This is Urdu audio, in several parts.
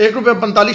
₹1.45।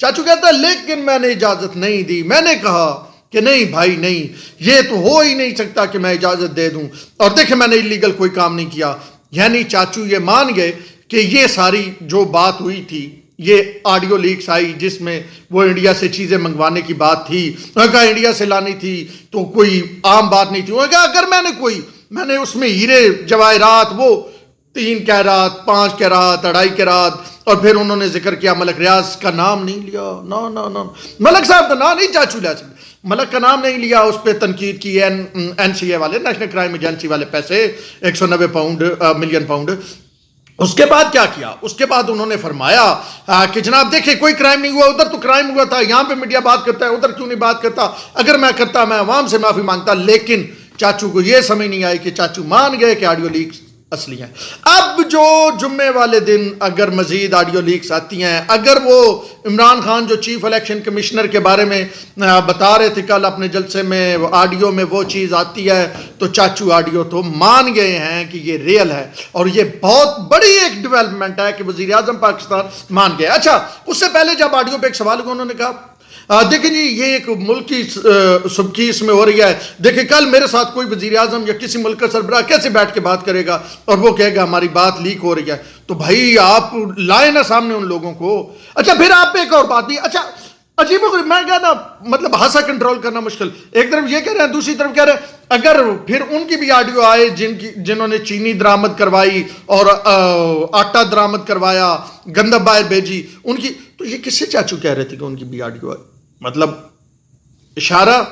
چاچو کہتا ہے لیکن میں نے اجازت نہیں دی، میں نے کہا کہ نہیں بھائی نہیں، یہ تو ہو ہی نہیں سکتا کہ میں اجازت دے دوں، اور دیکھیں میں نے اللیگل کوئی کام نہیں کیا. یعنی چاچو یہ مان گئے کہ یہ ساری جو بات ہوئی تھی، یہ آڈیو لیکس آئی جس میں وہ انڈیا سے چیزیں منگوانے کی بات تھی، انہوں نے کہا انڈیا سے لانی تھی تو کوئی عام بات نہیں تھی. انہوں نے کہا اگر میں نے اس میں ہیرے جواہرات، وہ 3 کیرات 5 کیرات 2.5 کیرات، اور پھر انہوں نے ذکر کیا ملک ریاض کا نام نہیں لیا، نو ملک صاحب کا نام نہیں چاچو لے سکتے، ملک کا نام نہیں لیا، اس پہ تنقید کی این سی اے والے، نیشنل کرائم ایجنسی والے، پیسے 190 ملین پاؤنڈ. اس کے بعد کیا کیا؟ اس کے بعد انہوں نے فرمایا کہ جناب دیکھیں کوئی کرائم نہیں ہوا، ادھر تو کرائم ہوا تھا، یہاں پہ میڈیا بات کرتا ہے، ادھر کیوں نہیں بات کرتا؟ اگر میں کرتا میں عوام سے معافی مانگتا. لیکن چاچو کو یہ سمجھ نہیں آئی کہ چاچو مان گئے کہ آڈیو لیکس اصلی ہیں. اب جو جمعے والے دن اگر مزید آڈیو لیکس آتی ہیں، اگر وہ عمران خان جو چیف الیکشن کمشنر کے بارے میں بتا رہے تھے کل اپنے جلسے میں، آڈیو میں وہ چیز آتی ہے، تو چاچو آڈیو تو مان گئے ہیں کہ یہ ریئل ہے، اور یہ بہت بڑی ایک ڈیولپمنٹ ہے کہ وزیر اعظم پاکستان مان گئے. اچھا، اس سے پہلے جب آڈیو پہ ایک سوال ہوا، انہوں نے کہا دیکھیں جی یہ ایک ملک کی سبکی اس میں ہو رہی ہے، دیکھیں کل میرے ساتھ کوئی وزیر اعظم یا کسی ملک کا سربراہ کیسے بیٹھ کے بات کرے گا اور وہ کہے گا ہماری بات لیک ہو رہی ہے؟ تو بھائی آپ لائیں نا سامنے ان لوگوں کو. اچھا پھر آپ پہ ایک اور بات نہیں، اچھا عجیب و غریب، میں کہا نا مطلب ہنسا کنٹرول کرنا مشکل. ایک طرف یہ کہہ رہے ہیں، دوسری طرف کہہ رہے ہیں اگر پھر ان کی بھی آڈیو آئے جنہوں نے چینی درآمد کروائی اور آٹا درآمد کروایا، گندم باہر بھیجی ان کی، تو یہ کس سے چاچو کہہ رہے تھے کہ ان کی بھی آڈیو آئے؟ مطلب اشارہ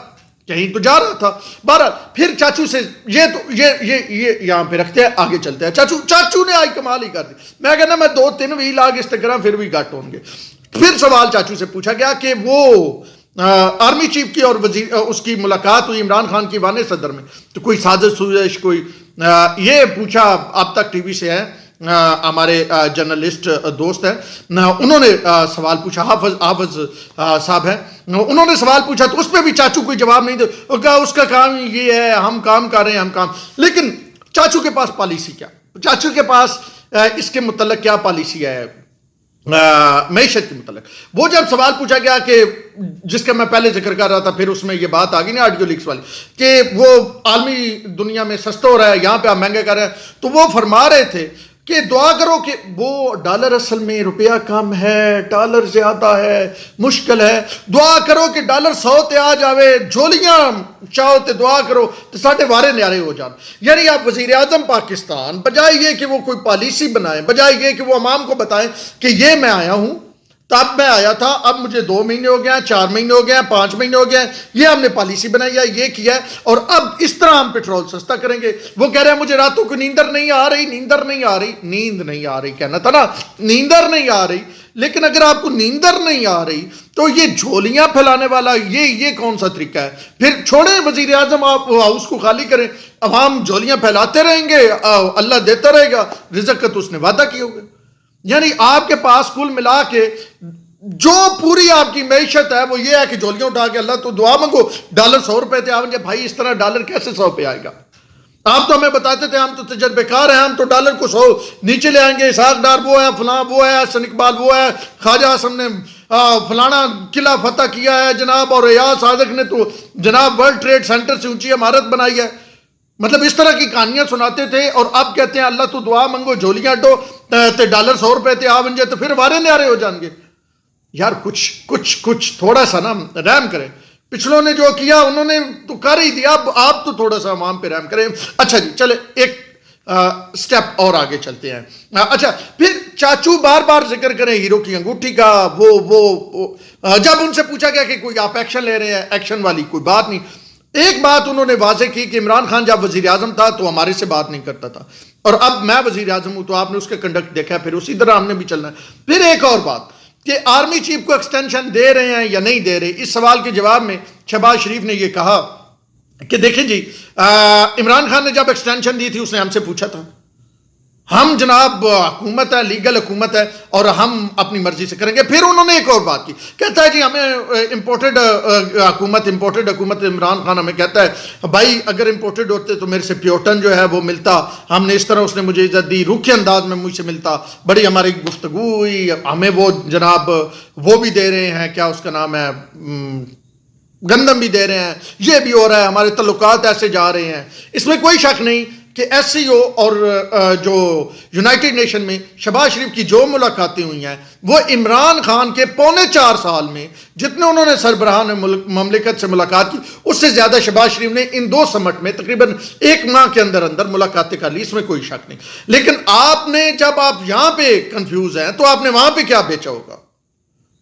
کہیں تو جا رہا تھا. بہرحال پھر چاچو سے یہ یہاں پہ رکھتے ہیں، آگے چلتے ہیں. چاچو نے آج کمال ہی کر دی. میں کہنا میں 2-3 ویل آگے استقرا پھر بھی گھٹ ہوں گے. پھر سوال چاچو سے پوچھا گیا کہ وہ آرمی چیف کی اور وزیر اس کی ملاقات ہوئی عمران خان کی ایوان صدر میں، تو کوئی سازش سوزش کوئی یہ پوچھا. اب تک ٹی وی سے ہیں ہمارے جرنلسٹ دوست ہیں، انہوں نے سوال پوچھا، حافظ صاحب ہیں، انہوں نے سوال پوچھا تو اس پہ بھی چاچو کوئی جواب نہیں دے، کہا اس کا کام یہ ہے، ہم کام کر رہے ہیں، ہم کام. لیکن چاچو کے پاس پالیسی کیا؟ چاچو کے پاس اس کے متعلق کیا پالیسی ہے معیشت کے متعلق؟ وہ جب سوال پوچھا گیا کہ جس کا میں پہلے ذکر کر رہا تھا، پھر اس میں یہ بات آ گئی نا آڈیو لیکس والی کہ وہ عالمی دنیا میں سستا ہو رہا ہے، یہاں پہ آپ مہنگا کر رہے ہیں، تو وہ فرما رہے تھے کہ دعا کرو کہ وہ ڈالر اصل میں روپیہ کم ہے، ڈالر زیادہ ہے، مشکل ہے، دعا کرو کہ ڈالر 100 تے آ جاوے، جھولیاں چاہو تے دعا کرو تو ساڈے وارے نیارے ہو جان. یعنی آپ وزیر اعظم پاکستان بجائے یہ کہ وہ کوئی پالیسی بنائیں، بجائے یہ کہ وہ عوام کو بتائیں کہ یہ میں آیا ہوں، تب میں آیا تھا، اب مجھے 2 مہینے ہو گئے ہیں، 4 مہینے ہو گئے ہیں، 5 مہینے ہو گئے ہیں، یہ ہم نے پالیسی بنائی ہے، یہ کیا ہے، اور اب اس طرح ہم پیٹرول سستا کریں گے. وہ کہہ رہے ہیں مجھے راتوں کو نیند نہیں آ رہی کہنا تھا نا، نیندر نہیں آ رہی. لیکن اگر آپ کو نیندر نہیں آ رہی تو یہ جھولیاں پھیلانے والا یہ کون سا طریقہ ہے؟ پھر چھوڑیں وزیر اعظم، آپ ہاؤس کو خالی کریں، عوام جھولیاں پھیلاتے رہیں گے، اللہ دیتا رہے گا، رزق کا تو اس نے وعدہ کیا ہوگا. یعنی آپ کے پاس کل ملا کے جو پوری آپ کی معیشت ہے وہ یہ ہے کہ جھولیاں اٹھا کے اللہ تو دعا مانگو ڈالر 100 روپے تھے. آپ بھائی اس طرح ڈالر کیسے 100 پہ آئے گا؟ آپ تو ہمیں بتاتے تھے ہم تو تجربے کار ہیں، ہم تو ڈالر کو 100 نیچے لے آئیں گے، اسحاق ڈار وہ ہے، فلاں وہ ہے، حسن اقبال وہ ہے، خواجہ حسن نے فلانا قلعہ فتح کیا ہے جناب، اور ریاض صادق نے تو جناب ورلڈ ٹریڈ سینٹر سے اونچی عمارت بنائی ہے. مطلب اس طرح کی کہانیاں سناتے تھے، اور اب کہتے ہیں اللہ تو دعا منگو جھولیاں ڈو تے ڈالر 100 روپے تے آ ونجے تو پھر وارے نیارے ہو جان گے. یار کچھ تھوڑا سا نا رحم کریں. پچھلوں نے جو کیا انہوں نے تو کر ہی دیا، اب آپ تو تھوڑا سا عوام پہ رحم کریں. اچھا جی چلے ایک سٹیپ اور آگے چلتے ہیں. اچھا پھر چاچو بار بار ذکر کریں ہیرو کی انگوٹھی کا، وہ جب ان سے پوچھا گیا کہ کوئی آپ ایکشن لے رہے ہیں، ایکشن والی کوئی بات نہیں. ایک بات انہوں نے واضح کی کہ عمران خان جب وزیر اعظم تھا تو ہمارے سے بات نہیں کرتا تھا، اور اب میں وزیر اعظم ہوں تو آپ نے اس کا کنڈکٹ دیکھا ہے، پھر اسی طرح ہم نے بھی چلنا ہے. پھر ایک اور بات کہ آرمی چیف کو ایکسٹینشن دے رہے ہیں یا نہیں دے رہے، اس سوال کے جواب میں شہباز شریف نے یہ کہا کہ دیکھیں جی عمران خان نے جب ایکسٹینشن دی تھی اس نے ہم سے پوچھا تھا، ہم جناب حکومت ہے، لیگل حکومت ہے اور ہم اپنی مرضی سے کریں گے. پھر انہوں نے ایک اور بات کی, کہتا ہے جی ہمیں امپورٹڈ حکومت عمران خان ہمیں کہتا ہے بھائی اگر امپورٹڈ ہوتے تو میرے سے پیوٹن جو ہے وہ ملتا, ہم نے اس طرح اس نے مجھے عزت دی, روکھے انداز میں مجھ سے ملتا, بڑی ہماری گفتگو ہوئی, ہمیں وہ جناب وہ بھی دے رہے ہیں, کیا اس کا نام ہے, گندم بھی دے رہے ہیں, یہ بھی ہو رہا ہے, ہمارے تعلقات ایسے جا رہے ہیں. اس میں کوئی شک نہیں کہ ایس سی او اور جو یونائٹڈ نیشن میں شہباز شریف کی جو ملاقاتیں ہوئی ہیں وہ عمران خان کے 4.25 سال میں جتنے انہوں نے سربراہان مملکت سے ملاقات کی اس سے زیادہ شہباز شریف نے ان 2 سمٹ میں تقریباً 1 ماہ کے اندر ملاقاتیں کر لی, اس میں کوئی شک نہیں. لیکن آپ نے جب آپ یہاں پہ کنفیوز ہیں تو آپ نے وہاں پہ کیا بیچا ہوگا,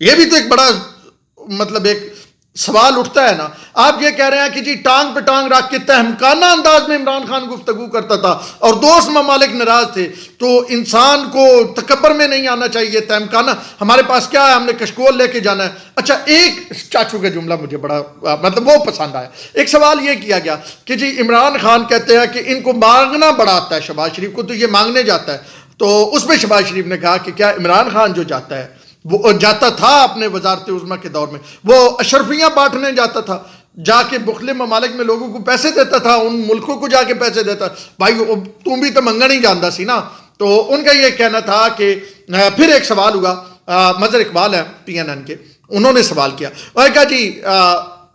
یہ بھی تو ایک بڑا مطلب ایک سوال اٹھتا ہے نا. آپ یہ کہہ رہے ہیں کہ جی ٹانگ پہ ٹانگ رکھ کے تہمکانہ انداز میں عمران خان گفتگو کرتا تھا اور دوست ممالک ناراض تھے, تو انسان کو تکبر میں نہیں آنا چاہیے. تہمکانہ ہمارے پاس کیا ہے, ہم نے کشکول لے کے جانا ہے. اچھا ایک چاچو کا جملہ مجھے بڑا مطلب وہ پسند آیا. ایک سوال یہ کیا گیا کہ جی عمران خان کہتے ہیں کہ ان کو مانگنا بڑا آتا ہے, شہباز شریف کو تو یہ مانگنے جاتا ہے. تو اس میں شہباز شریف نے کہا کہ کیا عمران خان جو جاتا ہے وہ جاتا تھا اپنے وزارت عظمیٰ کے دور میں, وہ اشرفیاں بانٹنے جاتا تھا, جا کے مختلف ممالک میں لوگوں کو پیسے دیتا تھا, ان ملکوں کو جا کے پیسے دیتا. بھائی تم بھی تو منگن ہی جانتا سی نا. تو ان کا یہ کہنا تھا کہ پھر ایک سوال ہوا, مظہر اقبال ہیں PNN کے, انہوں نے سوال کیا اور کہا جی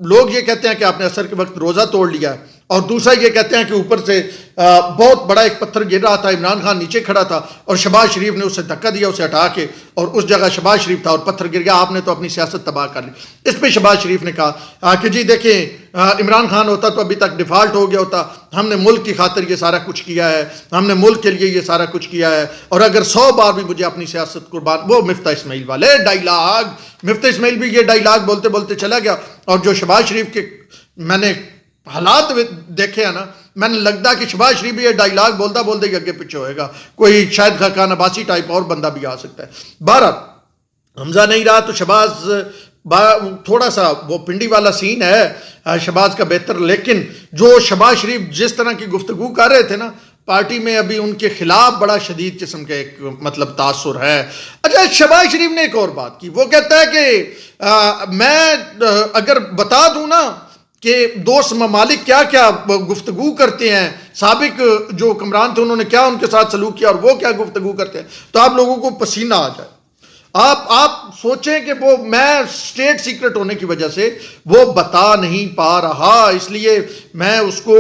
لوگ یہ کہتے ہیں کہ آپ نے عصر کے وقت روزہ توڑ لیا ہے, اور دوسرا یہ کہتے ہیں کہ اوپر سے بہت بڑا ایک پتھر گر رہا تھا, عمران خان نیچے کھڑا تھا اور شہباز شریف نے اسے دھکا دیا, اسے ہٹا کے, اور اس جگہ شہباز شریف تھا اور پتھر گر گیا, آپ نے تو اپنی سیاست تباہ کر لی. اس پہ شہباز شریف نے کہا کہ جی دیکھیں عمران خان ہوتا تو ابھی تک ڈیفالٹ ہو گیا ہوتا, ہم نے ملک کی خاطر یہ سارا کچھ کیا ہے, ہم نے ملک کے لیے یہ سارا کچھ کیا ہے, اور اگر 100 بار بھی مجھے اپنی سیاست قربان. وہ مفتاح اسماعیل والے ڈائلاگ, مفتاح اسماعیل بھی یہ ڈائلاگ بولتے بولتے چلا گیا, اور جو شہباز شریف کے میں نے حالات دیکھے ہیں نا, میں نے لگتا کہ شہباز شریف بھی یہ ڈائلاگ بولتا بولتے ہی آگے پیچھے ہوئے گا, کوئی شاید خاقان عباسی ٹائپ اور بندہ بھی آ سکتا ہے. بہرحال حمزہ نہیں رہا تو شہباز تھوڑا سا وہ پنڈی والا سین ہے شہباز کا بہتر, لیکن جو شہباز شریف جس طرح کی گفتگو کر رہے تھے نا پارٹی میں, ابھی ان کے خلاف بڑا شدید قسم کا ایک مطلب تاثر ہے. اچھا شہباز شریف نے ایک اور بات کی, وہ کہتا ہے کہ میں اگر بتا دوں نا کہ دوست ممالک کیا کیا گفتگو کرتے ہیں, سابق جو حکمران تھے انہوں نے کیا ان کے ساتھ سلوک کیا اور وہ کیا گفتگو کرتے ہیں, تو آپ لوگوں کو پسینہ آ جائے. آپ سوچیں کہ وہ میں اسٹیٹ سیکرٹ ہونے کی وجہ سے وہ بتا نہیں پا رہا, اس لیے میں اس کو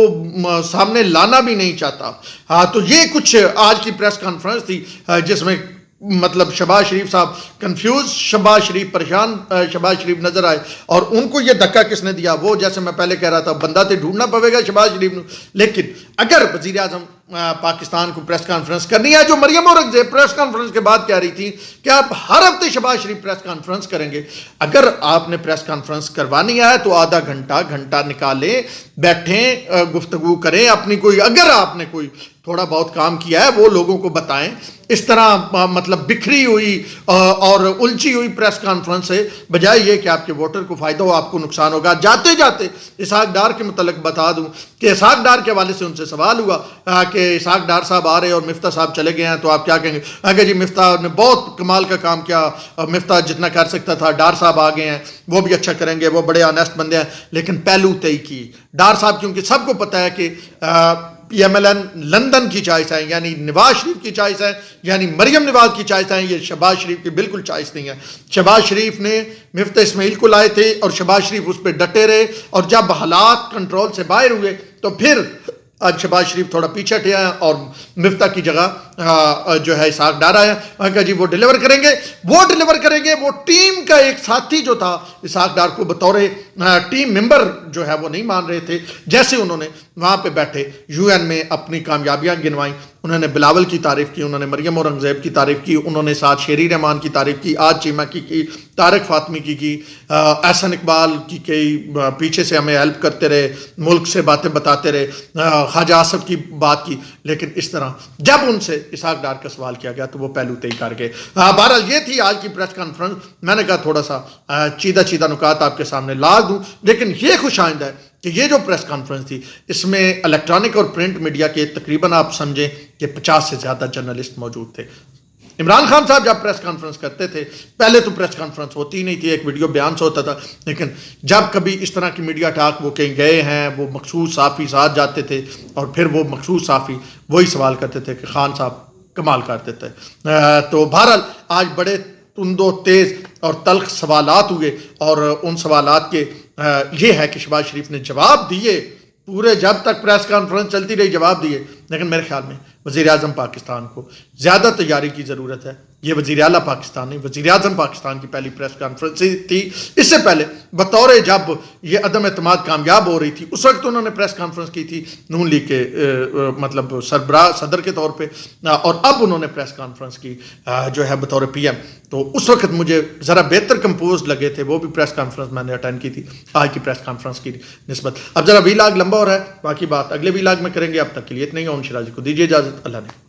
سامنے لانا بھی نہیں چاہتا. ہاں تو یہ کچھ آج کی پریس کانفرنس تھی جس میں مطلب شہباز شریف صاحب کنفیوز, شہباز شریف پریشان, شہباز شریف نظر آئے, اور ان کو یہ دھکا کس نے دیا, وہ جیسے میں پہلے کہہ رہا تھا بندہ تو ڈھونڈنا پڑے گا شہباز شریف نے. لیکن اگر وزیر اعظم پاکستان کو پریس کانفرنس کرنی ہے, جو مریم اورنگزیب پریس کانفرنس کے بعد کہہ رہی تھی کہ آپ ہر ہفتے شہباز شریف پریس کانفرنس کریں گے, اگر آپ نے پریس کانفرنس کروانی ہے تو آدھا گھنٹہ نکالیں, بیٹھیں, گفتگو کریں اپنی, کوئی اگر آپ نے کوئی تھوڑا بہت کام کیا ہے وہ لوگوں کو بتائیں. اس طرح مطلب بکھری ہوئی اور الجھی ہوئی پریس کانفرنس سے بجائے یہ کہ آپ کے ووٹر کو فائدہ ہو آپ کو نقصان ہوگا. جاتے جاتے اسحاق ڈار کے متعلق بتا دوں کہ اسحاق ڈار کے حوالے سے ان سے سوال ہوا کہ اسحاق ڈار صاحب آ رہے اور مفتاح صاحب چلے گئے ہیں تو آپ کیا کہیں گے. کہ جی مفتاح نے بہت کمال کا کام کیا, مفتاح جتنا کر سکتا تھا, ڈار صاحب آ گئے ہیں وہ بھی اچھا کریں گے, وہ بڑے آنیسٹ بندے ہیں, لیکن پہلو طے کی ڈار صاحب, کیونکہ سب کو پتہ ہے کہ PMLN لندن کی چوائس ہے, یعنی نواز شریف کی چوائس ہے, یعنی مریم نواز کی چوائس ہے, یہ شہباز شریف کی بالکل چوائس نہیں ہے. شہباز شریف نے مفتاح اسماعیل کو لائے تھے اور شہباز شریف اس پہ ڈٹے رہے, اور جب حالات کنٹرول سے باہر ہوئے تو پھر آج شہباز شریف تھوڑا پیچھے ہٹے ہیں اور مفتاح کی جگہ جو ہے اسحاق ڈار آیا. وہاں کہا جی وہ ڈیلیور کریں گے, وہ ٹیم کا ایک ساتھی جو تھا اسحاق ڈار کو بطور ٹیم ممبر جو ہے وہ نہیں مان رہے تھے. جیسے انہوں نے وہاں پہ بیٹھے UN میں اپنی کامیابیاں گنوائیں, انہوں نے بلاول کی تعریف کی, انہوں نے مریم اورنگزیب کی تعریف کی, انہوں نے ساتھ شیری رحمان کی تعریف کی, آج چیمہ کی, طارق فاطمی کی, احسن اقبال کی پیچھے سے ہمیں ہیلپ کرتے رہے, ملک سے باتیں بتاتے رہے, خواجہ آصف کی بات کی. لیکن اس طرح جب ان سے اسحاق ڈار کا سوال کیا گیا تو وہ پہلو طے کر گئے. بہرحال یہ تھی آج کی پریس کانفرنس. میں نے کہا تھوڑا سا چیدہ نکات آپ کے سامنے لا دوں، لیکن یہ خوش آئند ہے کہ یہ جو پریس کانفرنس تھی اس میں الیکٹرانک اور پرنٹ میڈیا کے تقریباً آپ سمجھیں کہ 50 سے زیادہ جرنلسٹ موجود تھے. عمران خان صاحب جب پریس کانفرنس کرتے تھے، پہلے تو پریس کانفرنس ہوتی ہی نہیں تھی، ایک ویڈیو بیان سے ہوتا تھا، لیکن جب کبھی اس طرح کی میڈیا ٹاک وہ کہیں گئے ہیں، وہ مخصوص صحافی ساتھ جاتے تھے اور پھر وہ مخصوص صحافی وہی سوال کرتے تھے کہ خان صاحب کمال کرتے تھے. تو بہرحال آج بڑے تند و تیز اور تلخ سوالات ہوئے، اور ان سوالات کے یہ ہے کہ شہباز شریف نے جواب دیے پورے، جب تک پریس کانفرنس چلتی رہی جواب دیے. لیکن میرے خیال میں وزیر اعظم پاکستان کو زیادہ تیاری کی ضرورت ہے. یہ وزیر اعلیٰ پاکستان نہیں، وزیر اعظم پاکستان کی پہلی پریس کانفرنس تھی. اس سے پہلے بطور جب یہ عدم اعتماد کامیاب ہو رہی تھی اس وقت انہوں نے پریس کانفرنس کی تھی نون لیگ کے مطلب سربراہ صدر کے طور پہ، اور اب انہوں نے پریس کانفرنس کی جو ہے بطور پی ایم. تو اس وقت مجھے ذرا بہتر کمپوز لگے تھے وہ بھی پریس کانفرنس میں نے اٹینڈ کی تھی آج کی پریس کانفرنس کی نسبت. اب ذرا وی لاگ لمبا ہو رہا ہے، باقی بات اگلے وی لاگ میں کریں گے. اب تک کے لیے اتنا ہی. اون شرازی کو دیجیے اجازت. اللہ نے